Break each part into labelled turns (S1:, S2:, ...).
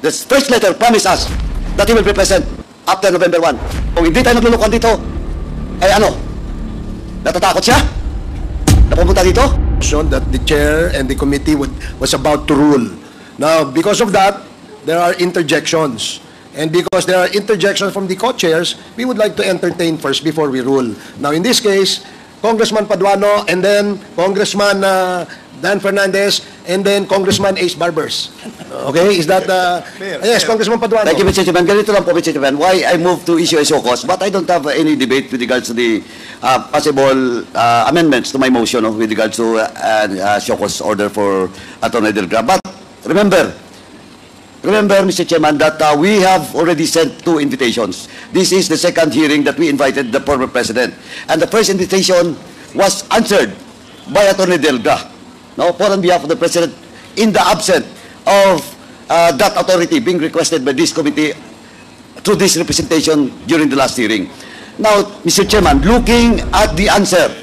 S1: the first letter promised us that he will be present after November 1. Kung hindi tayo naglulukuhan dito, ay ano? Natatakot siya? Na pumunta dito?
S2: That the chair and the committee was about to rule. Now, because of that, there are interjections. And because there are interjections from the co-chairs, we would like to entertain first before we rule. Now, in this case, Congressman Paduano, and then Congressman Dan Fernandez, and then Congressman Ace Barbers. Okay? Is that... yes, Congressman Paduano.
S1: Thank you, Mr. Chairman. Ganito lang po, Mr. Chairman. Why I moved to issue a show cause, but I don't have any debate with regards to the possible amendments to my motion with regards to show cause order for Atty. Del Gra. But remember, Mr. Chairman, that we have already sent 2 invitations. This is the second hearing that we invited the former president. And the first invitation was answered by Atty. Del Gra, no, for on behalf of the president, in the absence of that authority being requested by this committee through this representation during the last hearing. Now, Mr. Chairman, looking at the answer,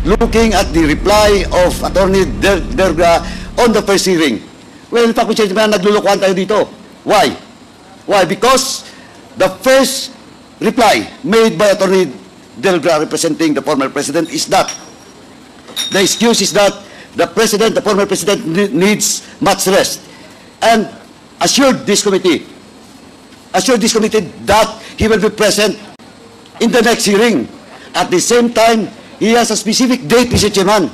S1: looking at the reply of Atty. Del Gra on the first hearing, well, in fact, Mr. Chairman, naglulukuhan tayo dito. Why? Why? Because the first reply made by Atty. Del Gra representing the former president is that the excuse is that the former president needs much rest, and assured this committee that he will be present in the next hearing. At the same time, he has a specific date, Mr. Chairman,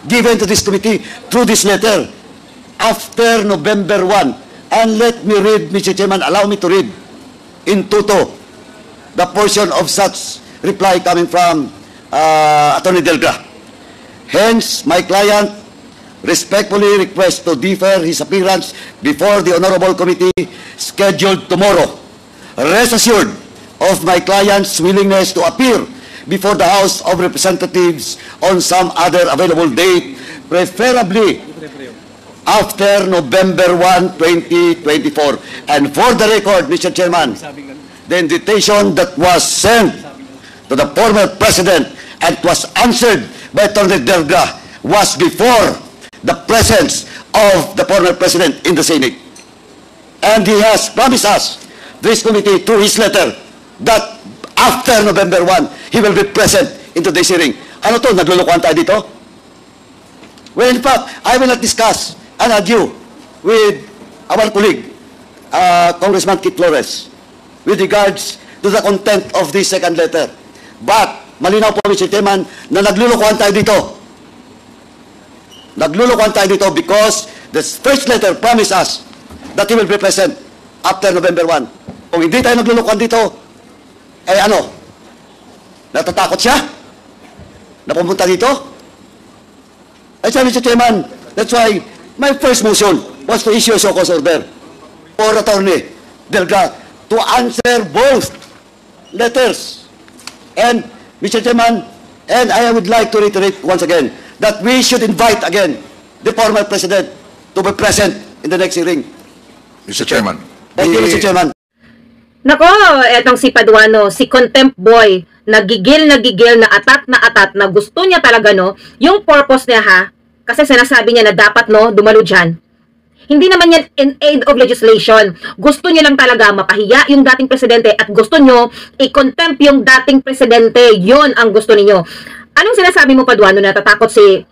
S1: given to this committee through this letter, after November 1. And let me read, Mr. Chairman, allow me to read in toto the portion of such reply coming from Atty. Del Gra. Hence, my client respectfully requests to defer his appearance before the Honorable Committee scheduled tomorrow. Rest assured of my client's willingness to appear before the House of Representatives on some other available date, preferably after November 1, 2024. And for the record, Mr. Chairman, the invitation that was sent to the former president and was answered by Atty. Del Gra was before the presence of the former president in the Senate. And he has promised us, this committee, through his letter, that after November 1, he will be present in today's hearing. Ano to? Naglulukuhan tayo dito? Well, in fact, I will not discuss and argue with our colleague, Congressman Kit Flores, with regards to the content of this second letter. But, malinaw po, Mr. Chairman, na naglulukuhan tayo dito. Naglulukuhan tayo dito because the first letter promised us that he will be present after November 1. Kung hindi tayo naglulukuhan dito, eh ano? Natatakot siya? Na pumunta dito? Ay siya, Mr. Chairman, that's why my first motion was to issue a show cause order for Atty. Del Gra to answer both letters. And, Mr. Chairman, and I would like to reiterate once again that we should invite again the former president to be present in the next hearing.
S3: Mr. Chairman.
S1: Thank you, Mr. Chairman.
S4: Nako, etong si Paduano, si contempt boy, nagigil na atat na gusto niya talaga, no, yung purpose niya, ha, kasi sinasabi niya na dapat, no, dumalo dyan. Hindi naman yan in aid of legislation. Gusto niyo lang talaga mapahiya yung dating presidente at gusto niyo i-contempt yung dating presidente. Yon ang gusto niyo. Anong sinasabi mo, Paduano, na natatakot si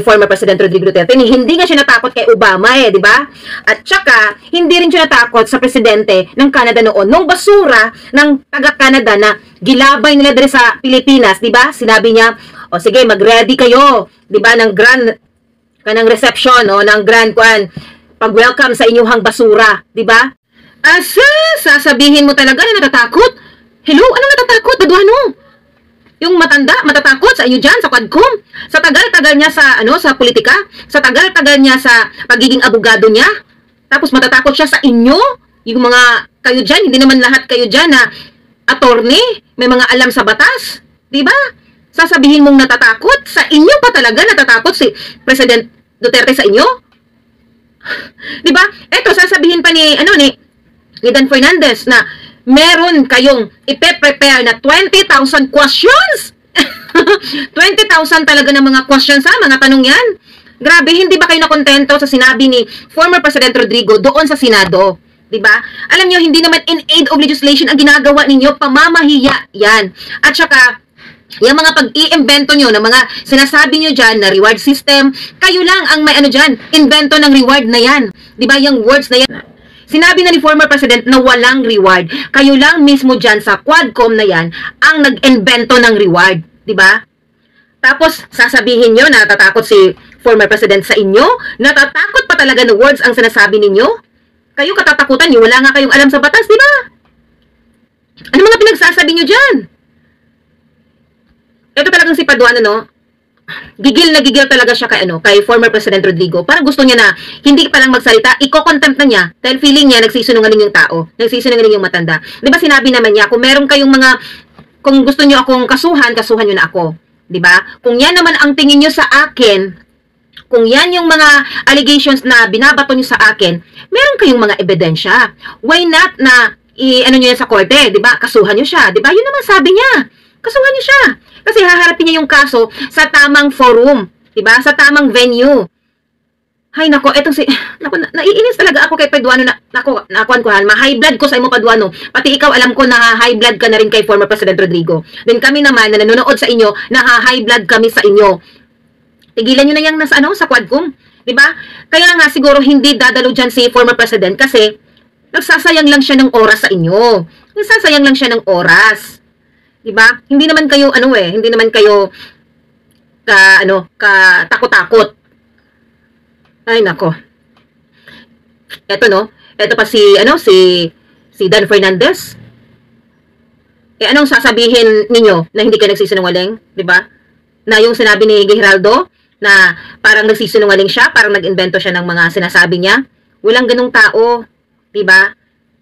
S4: former President Rodrigo Duterte? Hindi nga siya natakot kay Obama, di ba? At saka, hindi rin siya natakot sa presidente ng Canada noon. Nung basura ng taga-Canada na gilabay nila dito sa Pilipinas, di ba? Sinabi niya, o sige, mag-ready kayo, di ba, ng kanang reception, no, ng grand pag-welcome sa inyong basura, di ba? Sasabihin mo talaga na natatakot? Hello, ano natatakot, Paduano? Yung matanda, matatakot sa inyo dyan, sa Quadcom? Sa tagal-tagal niya sa politika? Sa tagal-tagal niya sa pagiging abogado niya? Tapos matatakot siya sa inyo? Yung mga kayo dyan, hindi naman lahat kayo dyan na attorney, may mga alam sa batas, di ba? Sasabihin mong natatakot? Sa inyo pa talaga natatakot si President Duterte sa inyo? Di ba? Eto, sasabihin pa ni Dan Fernandez na meron kayong ipe-prepare na 20,000 questions. 20,000 talaga ng mga questions, ha? Mga tanong yan. Grabe, hindi ba kayo nakontento sa sinabi ni former President Rodrigo doon sa Senado? 'Di ba? Alam niyo, hindi naman in aid of legislation ang ginagawa ninyo, pamamahiya 'yan. At saka yung mga pag-iimbento nyo ng mga sinasabi nyo dyan na reward system, kayo lang ang may ano dyan, invento ng reward na yan. Diba yung words na yan? Sinabi na ni former president na walang reward. Kayo lang mismo dyan sa Quadcom na yan ang nag-invento ng reward. Diba? Tapos sasabihin nyo na natatakot si former president sa inyo? Natatakot pa talaga ng words ang sinasabi ninyo? Kayo katatakutan nyo, wala nga kayong alam sa batas, diba? Ano mga pinagsasabi nyo dyan? Ito talagang si Paduano, no? Gigil na gigil talaga siya kay former President Rodrigo. Parang gusto niya na hindi pa lang magsalita, iko-contempt na niya dahil feeling niya nagsisinungaling yung tao, nagsisinungaling yung matanda. 'Di ba sinabi naman niya, kung meron kayong kung gusto niyo akong kasuhan niyo na ako. 'Di ba? Kung yan naman ang tingin niyo sa akin, kung yan yung mga allegations na binabato niyo sa akin, meron kayong mga ebidensya. Why not na ano niyo yan sa korte, 'di ba? Kasuhan niyo siya, 'di ba? Yun naman sabi niya. Kasuhan niyo siya. Kasi haharapin niya yung kaso sa tamang forum, 'di ba? Sa tamang venue. Hay nako, naiinis talaga ako kay Paduano ma-high blood ko sa imo Paduano. Pati ikaw alam ko na high blood ka na rin kay former President Rodrigo. Then kami naman na nanonood sa inyo, high blood kami sa inyo. Tigilan niyo na yang sa Quadcom, 'di ba? Kaya nga siguro hindi dadalo diyan si former President kasi nagsasayang lang siya ng oras sa inyo. Nagsasayang lang siya ng oras. Diba? Hindi naman kayo hindi naman kayo takot-takot. Ay nako. Eto pa si Dan Fernandez. Anong sasabihin ninyo na hindi kayo nagsisinungaling, 'di ba? Na yung sinabi ni Geraldo na parang nagsisinungaling siya, parang nag-invento siya ng mga sinasabi niya. Walang ganung tao, 'di ba?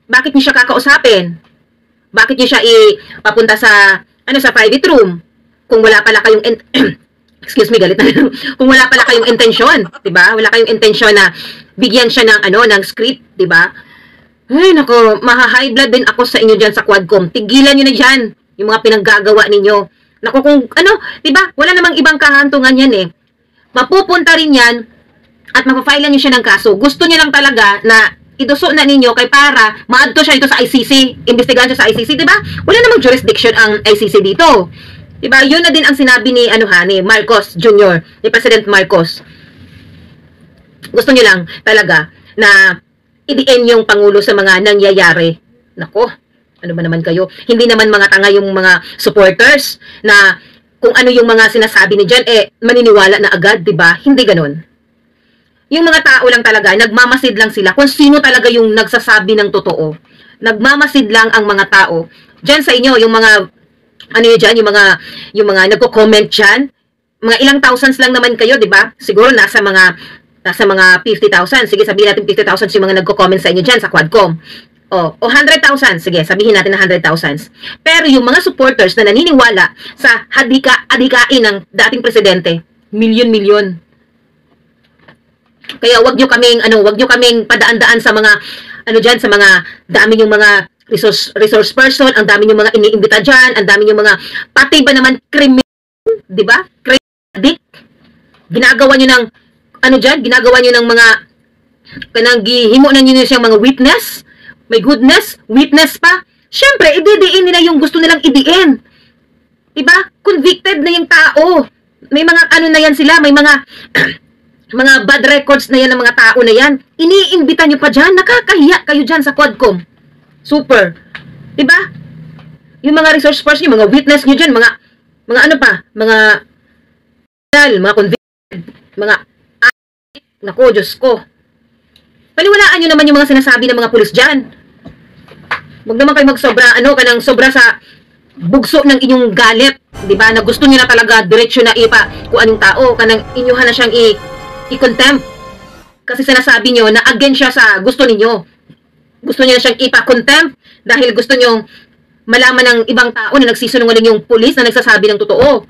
S4: Bakit niyo siya kakausapin? Bakit niyo siya ipapunta sa private room kung wala pala kayong excuse me, galit na. Kung wala pala kayong intensyon, 'di ba? Wala kayong intensyon na bigyan siya ng script, 'di ba? Ay nako, high blood din ako sa inyo diyan sa Quadcom. Tigilan niyo na diyan yung mga pinaggagawa ninyo. Nako kung 'di ba? Wala namang ibang kahantungan 'yan eh. Mapupunta rin 'yan at mapafile niyo siya ng kaso. Gusto niya lang talaga na iduso na ninyo kay para maadto siya dito sa ICC, imbestigahan siya sa ICC, 'di ba? Wala namang jurisdiction ang ICC dito. 'Di ba? 'Yun na din ang sinabi ni ni Marcos Jr., ni President Marcos. Gusto niya lang talaga na idiin yung pangulo sa mga nangyayari. Nako, ano ba naman kayo? Hindi naman mga tanga yung mga supporters na kung ano yung mga sinasabi ni Jan maniniwala na agad, 'di ba? Hindi ganoon. Yung mga tao lang talaga, nagmamasid lang sila kung sino talaga yung nagsasabi ng totoo. Nagmamasid lang ang mga tao. Diyan sa inyo, yung mga, yung mga nagko-comment dyan, mga ilang thousands lang naman kayo, di ba? Siguro nasa mga 50,000. Sige, sabihin natin 50,000 yung mga nagko-comment sa inyo dyan sa Quadcom. O 100,000. Sige, sabihin natin na 100,000. Pero yung mga supporters na naniniwala sa adikain ng dating presidente, milyon-milyon. Kaya wag nyo kaming padaan-daan sa mga sa mga dami yung mga resource person, ang dami yung mga iniimbita diyan, ang dami yung mga pati ba naman criminal, 'di ba? Addict. Ginagawa niyo ng ginagawa niyo ng mga gihimo na niyo siyang mga witness, may goodness, witness pa. Syempre, ididiin nila yung gusto nilang idiin. 'Di ba? Convicted na yung tao. May mga na yan sila, may mga mga bad records na yan ng mga tao na yan. Iniimbita nyo pa dyan. Nakakahiya kayo dyan sa Quadcom. Super. Diba? Yung mga resource person, yung mga witness nyo dyan, mga convicted, mga nako, Diyos ko. Paliwalaan nyo naman yung mga sinasabi ng mga pulis dyan. Huwag naman kayo magsobra, sobra sa bugso ng inyong galit. Diba? Na gusto nyo na talaga diretsyo na kung anong tao, kanang inyuhan na siyang i-contempt. Kasi sinasabi nyo na against siya sa gusto ninyo. Gusto niyo na siyang ipa-contempt dahil gusto nyo malaman ng ibang tao na nagsisinungaling yung pulis na nagsasabi ng totoo.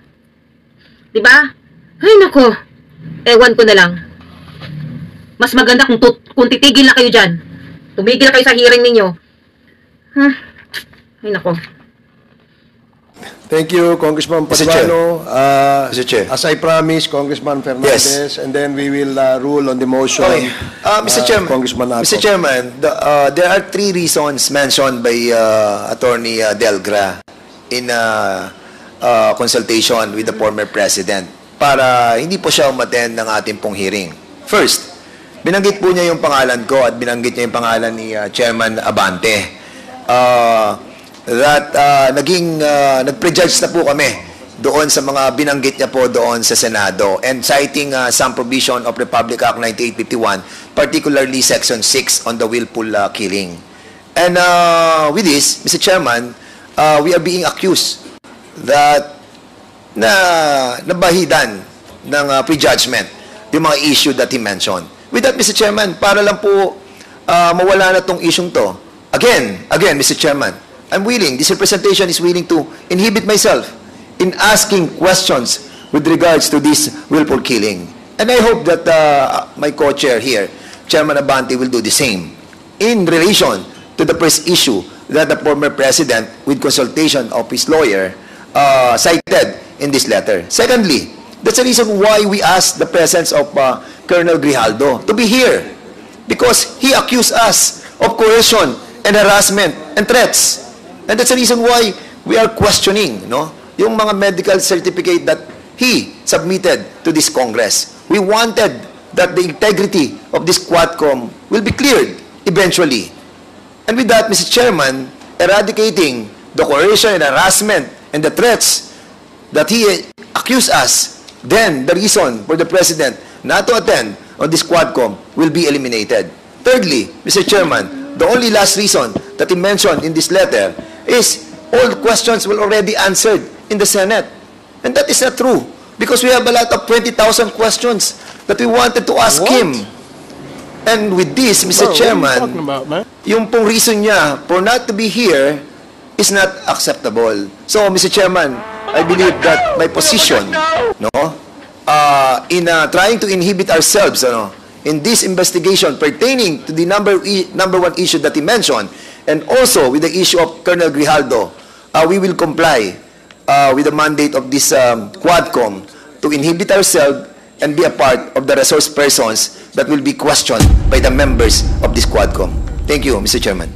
S4: Diba? Ay nako. Ewan ko na lang. Mas maganda kung titigil na kayo dyan. Tumigil na kayo sa hearing ninyo. Ay nako.
S2: Thank you, Congressman
S3: Mr. Chair.
S2: Paduano.
S3: Mr. Chair.
S2: As I promised, Congressman Fernandez, and then we will rule on the motion.
S3: Okay. Mr. Chairman,
S2: Congressman Aco.
S3: Mr. Chairman, there are 3 reasons mentioned by Attorney Delgra in consultation with the former President para hindi po siya umattend ng ating pong hearing. First, binanggit po niya yung pangalan ko at binanggit niya yung pangalan ni Chairman Abante. Nag-prejudge na po kami doon sa mga binanggit niya po doon sa Senado and citing some provision of Republic Act 9851, particularly Section 6 on the willful killing. And with this, Mr. Chairman, we are being accused that nabahidan ng prejudgment yung mga issue that he mentioned. With that, Mr. Chairman, para lang po mawala na tong isyong to, again, Mr. Chairman, I'm willing, this representation is willing to inhibit myself in asking questions with regards to this willful killing. And I hope that my co-chair here, Chairman Abante, will do the same in relation to the first issue that the former President, with consultation of his lawyer, cited in this letter. Secondly, that's the reason why we asked the presence of Colonel Grijaldo to be here, because he accused us of coercion and harassment and threats. And that's the reason why we are questioning, yung mga medical certificate that he submitted to this Congress. We wanted that the integrity of this Quadcom will be cleared eventually. And with that, Mr. Chairman, eradicating the coercion and harassment and the threats that he accused us, then the reason for the President not to attend on this Quadcom will be eliminated. Thirdly, Mr. Chairman, the only last reason that he mentioned in this letter is all the questions were already answered in the Senate. And that is not true, because we have a lot of 20,000 questions that we wanted to ask him. And with this, Mr. Chairman, yung pong reason niya for not to be here is not acceptable. So, Mr. Chairman, I believe that my position, in trying to inhibit ourselves, in this investigation pertaining to the number 1 issue that he mentioned, and also with the issue of Colonel Grijaldo, we will comply with the mandate of this Quadcom to inhibit ourselves and be a part of the resource persons that will be questioned by the members of this Quadcom. Thank you, Mr. Chairman.